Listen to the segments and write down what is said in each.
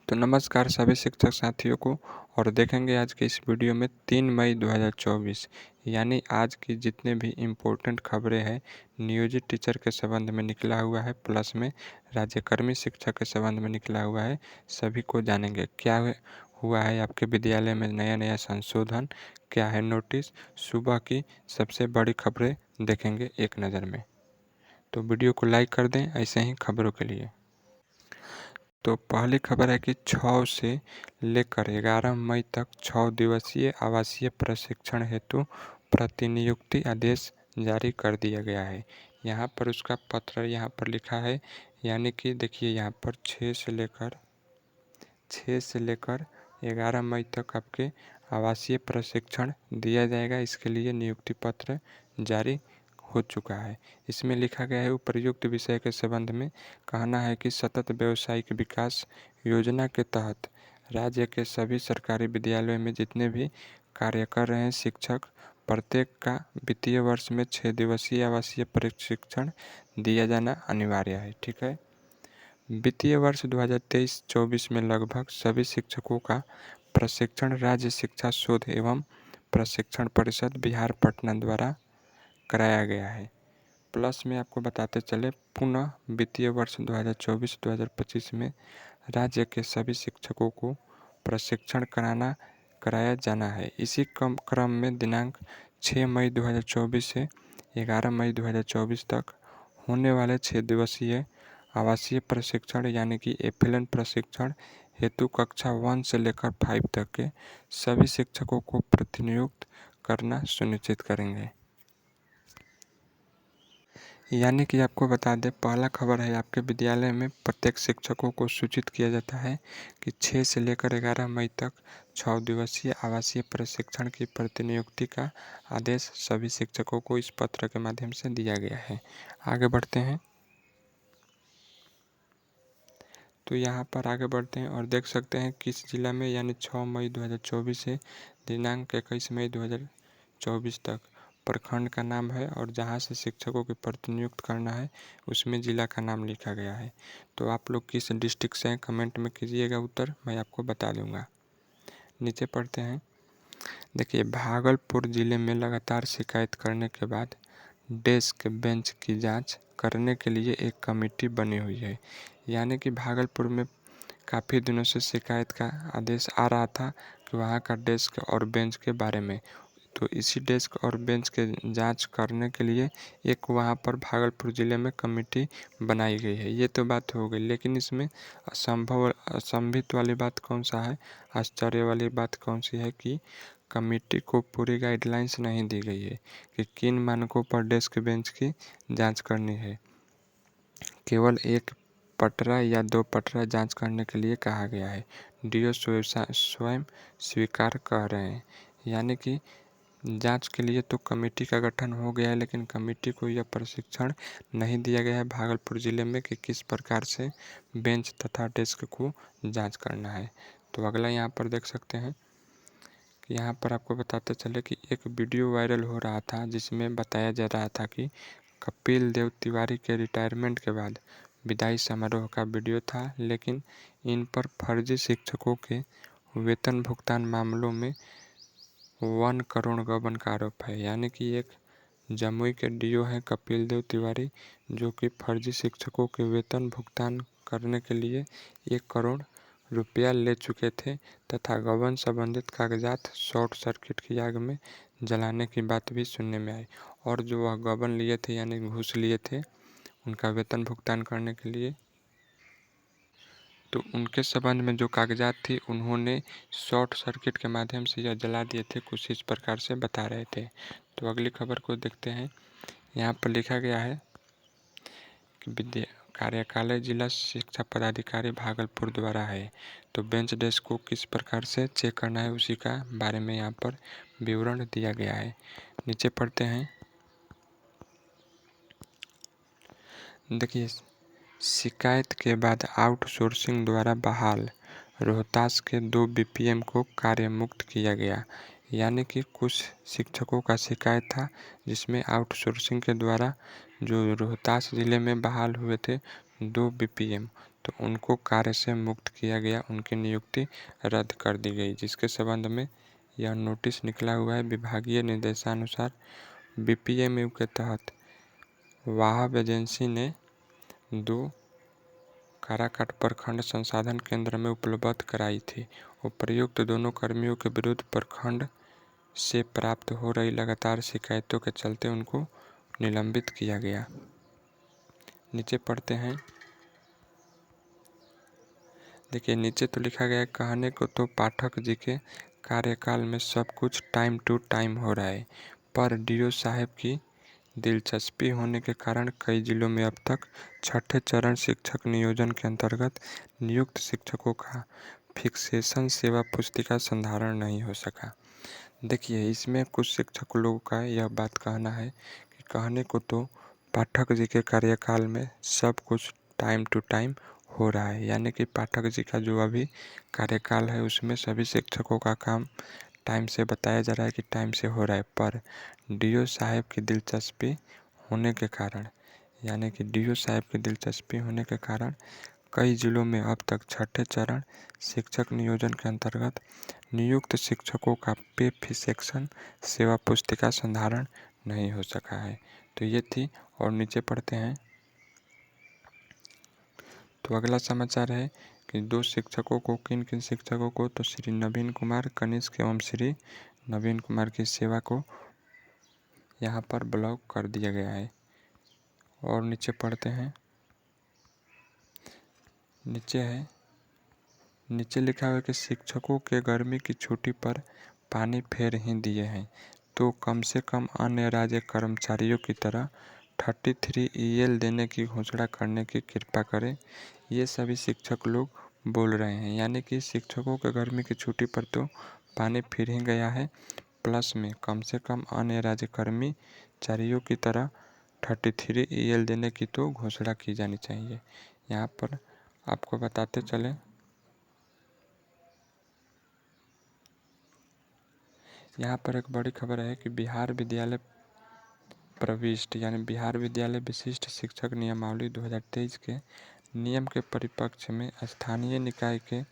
तो नमस्कार सभी शिक्षक साथियों को। और देखेंगे आज के इस वीडियो में 3 मई 2024 यानी आज की जितने भी इम्पोर्टेंट खबरें हैं नियोजित टीचर के संबंध में निकला हुआ है, प्लस में राज्यकर्मी शिक्षक के संबंध में निकला हुआ है, सभी को जानेंगे। क्या हुआ है आपके विद्यालय में नया नया संशोधन, क्या है नोटिस, सुबह की सबसे बड़ी खबरें देखेंगे एक नज़र में। तो वीडियो को लाइक कर दें ऐसे ही खबरों के लिए। तो पहली खबर है कि 6 से लेकर 11 मई तक 6 दिवसीय आवासीय प्रशिक्षण हेतु प्रतिनियुक्ति आदेश जारी कर दिया गया है। यहाँ पर उसका पत्र यहाँ पर लिखा है, यानी कि देखिए यहाँ पर 6 से लेकर 11 मई तक आपके आवासीय प्रशिक्षण दिया जाएगा। इसके लिए नियुक्ति पत्र जारी हो चुका है। इसमें लिखा गया है उपर्युक्त विषय के संबंध में कहना है कि सतत व्यावसायिक विकास योजना के तहत राज्य के सभी सरकारी विद्यालयों में जितने भी कार्य कर रहे हैं शिक्षक, प्रत्येक का वित्तीय वर्ष में 6 दिवसीय आवासीय प्रशिक्षण दिया जाना अनिवार्य है। ठीक है। वित्तीय वर्ष 2023-24 में लगभग सभी शिक्षकों का प्रशिक्षण राज्य शिक्षा शोध एवं प्रशिक्षण परिषद बिहार पटना द्वारा कराया गया है। प्लस में आपको बताते चले पुनः वित्तीय वर्ष 2024-2025 में राज्य के सभी शिक्षकों को प्रशिक्षण कराया जाना है। इसी क्रम में दिनांक 6 मई 2024 से 11 मई 2024 तक होने वाले 6 दिवसीय आवासीय प्रशिक्षण यानी कि एफएलएन प्रशिक्षण हेतु कक्षा 1 से लेकर 5 तक के सभी शिक्षकों को प्रतिनियुक्त करना सुनिश्चित करेंगे। यानी कि आपको बता दें, पहला खबर है आपके विद्यालय में प्रत्येक शिक्षकों को सूचित किया जाता है कि 6 से लेकर 11 मई तक 6 दिवसीय आवासीय प्रशिक्षण की प्रतिनियुक्ति का आदेश सभी शिक्षकों को इस पत्र के माध्यम से दिया गया है। आगे बढ़ते हैं। तो यहाँ पर आगे बढ़ते हैं और देख सकते हैं किस जिला में, यानी 6 मई 2024 से दिनांक 21 मई 2024 तक प्रखंड का नाम है और जहाँ से शिक्षकों की प्रतिनियुक्त करना है उसमें ज़िला का नाम लिखा गया है। तो आप लोग किस डिस्ट्रिक्ट से हैं कमेंट में कीजिएगा उत्तर, मैं आपको बता दूंगा। नीचे पढ़ते हैं। देखिए, भागलपुर ज़िले में लगातार शिकायत करने के बाद डेस्क बेंच की जांच करने के लिए एक कमेटी बनी हुई है। यानी कि भागलपुर में काफ़ी दिनों से शिकायत का आदेश आ रहा था कि वहाँ का डेस्क और बेंच के बारे में, तो इसी डेस्क और बेंच के जांच करने के लिए एक वहाँ पर भागलपुर ज़िले में कमेटी बनाई गई है। ये तो बात हो गई, लेकिन इसमें असंभित वाली बात कौन सा है, आश्चर्य वाली बात कौन सी है कि कमेटी को पूरी गाइडलाइंस नहीं दी गई है कि किन मानकों पर डेस्क बेंच की जांच करनी है। केवल एक पटरा या 2 पटरा जांच करने के लिए कहा गया है। डीओ स्वयं स्वीकार कर रहे हैं। यानी कि जांच के लिए तो कमेटी का गठन हो गया है, लेकिन कमेटी को यह प्रशिक्षण नहीं दिया गया है भागलपुर ज़िले में कि किस प्रकार से बेंच तथा डेस्क को जांच करना है। तो अगला यहाँ पर देख सकते हैं कि यहाँ पर आपको बताते चले कि एक वीडियो वायरल हो रहा था जिसमें बताया जा रहा था कि कपिल देव तिवारी के रिटायरमेंट के बाद विदाई समारोह का वीडियो था, लेकिन इन पर फर्जी शिक्षकों के वेतन भुगतान मामलों में 1 करोड़ गबन का आरोप है। यानी कि एक जमुई के डीओ हैं कपिल देव तिवारी, जो कि फर्जी शिक्षकों के वेतन भुगतान करने के लिए 1 करोड़ रुपया ले चुके थे तथा गबन संबंधित कागजात शॉर्ट सर्किट की आग में जलाने की बात भी सुनने में आई। और जो वह गबन लिए थे यानी घूस लिए थे उनका वेतन भुगतान करने के लिए, तो उनके संबंध में जो कागजात थी उन्होंने शॉर्ट सर्किट के माध्यम से यह जला दिए थे, कुछ इस प्रकार से बता रहे थे। तो अगली खबर को देखते हैं। यहाँ पर लिखा गया है कि कार्यकालय जिला शिक्षा पदाधिकारी भागलपुर द्वारा है। तो बेंच डेस्क को किस प्रकार से चेक करना है उसी का बारे में यहाँ पर विवरण दिया गया है। नीचे पढ़ते हैं। देखिए, शिकायत के बाद आउटसोर्सिंग द्वारा बहाल रोहतास के 2 बीपीएम को कार्य मुक्त किया गया। यानी कि कुछ शिक्षकों का शिकायत था जिसमें आउटसोर्सिंग के द्वारा जो रोहतास ज़िले में बहाल हुए थे 2 बीपीएम, तो उनको कार्य से मुक्त किया गया, उनकी नियुक्ति रद्द कर दी गई, जिसके संबंध में यह नोटिस निकला हुआ है। विभागीय निर्देशानुसार बीपीएमयू के तहत वाहब एजेंसी ने 2 काराकाट प्रखंड संसाधन केंद्र में उपलब्ध कराई थी। उपर्युक्त दोनों कर्मियों के विरुद्ध प्रखंड से प्राप्त हो रही लगातार शिकायतों के चलते उनको निलंबित किया गया। नीचे पढ़ते हैं। देखिए नीचे तो लिखा गया है, कहने को तो पाठक जी के कार्यकाल में सब कुछ टाइम टू टाइम हो रहा है, पर डीओ साहब की दिलचस्पी होने के कारण कई जिलों में अब तक छठे चरण शिक्षक नियोजन के अंतर्गत नियुक्त शिक्षकों का फिक्सेशन सेवा पुस्तिका संधारण नहीं हो सका। देखिए इसमें कुछ शिक्षक लोगों का यह बात कहना है कि कहने को तो पाठक जी के कार्यकाल में सब कुछ टाइम टू टाइम हो रहा है, यानी कि पाठक जी का जो अभी कार्यकाल है उसमें सभी शिक्षकों का काम टाइम से बताया जा रहा है कि टाइम से हो रहा है, पर डीओ साहब की दिलचस्पी होने के कारण, यानी कि डीओ साहब की दिलचस्पी होने के कारण कई जिलों में अब तक छठे चरण शिक्षक नियोजन के अंतर्गत नियुक्त शिक्षकों का पे फिक्सेशन सेवा पुस्तिका संधारण नहीं हो सका है। तो ये थी। और नीचे पढ़ते हैं। तो अगला समाचार है कि 2 शिक्षकों को, किन किन शिक्षकों को, तो श्री नवीन कुमार कनिष्क एवं श्री नवीन कुमार की सेवा को यहाँ पर ब्लॉक कर दिया गया है। और नीचे पढ़ते हैं। नीचे लिखा हुआ है कि शिक्षकों के गर्मी की छुट्टी पर पानी फेर ही दिए हैं, तो कम से कम अन्य राज्य कर्मचारियों की तरह 33 EL देने की घोषणा करने की कृपा करें। ये सभी शिक्षक लोग बोल रहे हैं, यानी कि शिक्षकों के गर्मी की छुट्टी पर तो पानी फिर ही गया है, प्लस में कम से कम अन्य राज्य कर्मचारियों की तरह 33 EL देने की तो घोषणा की जानी चाहिए। यहाँ पर आपको बताते चलें, यहाँ पर एक बड़ी खबर है कि बिहार विद्यालय प्रविष्ट यानी बिहार विद्यालय विशिष्ट शिक्षक नियमावली 2023 के नियम के परिप्रेक्ष्य में स्थानीय निकाय के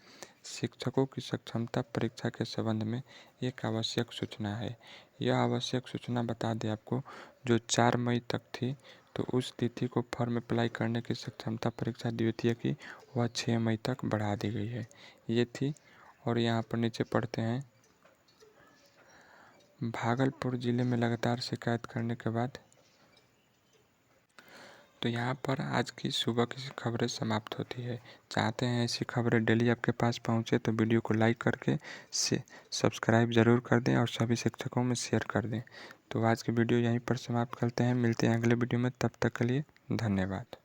शिक्षकों की सक्षमता परीक्षा के संबंध में एक आवश्यक सूचना है। यह आवश्यक सूचना बता दें आपको, जो 4 मई तक थी, तो उस तिथि को फॉर्म अप्लाई करने की सक्षमता परीक्षा द्वितीय की वह 6 मई तक बढ़ा दी गई है। ये थी। और यहाँ पर नीचे पढ़ते हैं। भागलपुर जिले में लगातार शिकायत करने के बाद, तो यहाँ पर आज की सुबह की खबरें समाप्त होती है। चाहते हैं ऐसी खबरें डेली आपके पास पहुँचे तो वीडियो को लाइक करके सब्सक्राइब ज़रूर कर दें और सभी शिक्षकों में शेयर कर दें। तो आज की वीडियो यहीं पर समाप्त करते हैं। मिलते हैं अगले वीडियो में, तब तक के लिए धन्यवाद।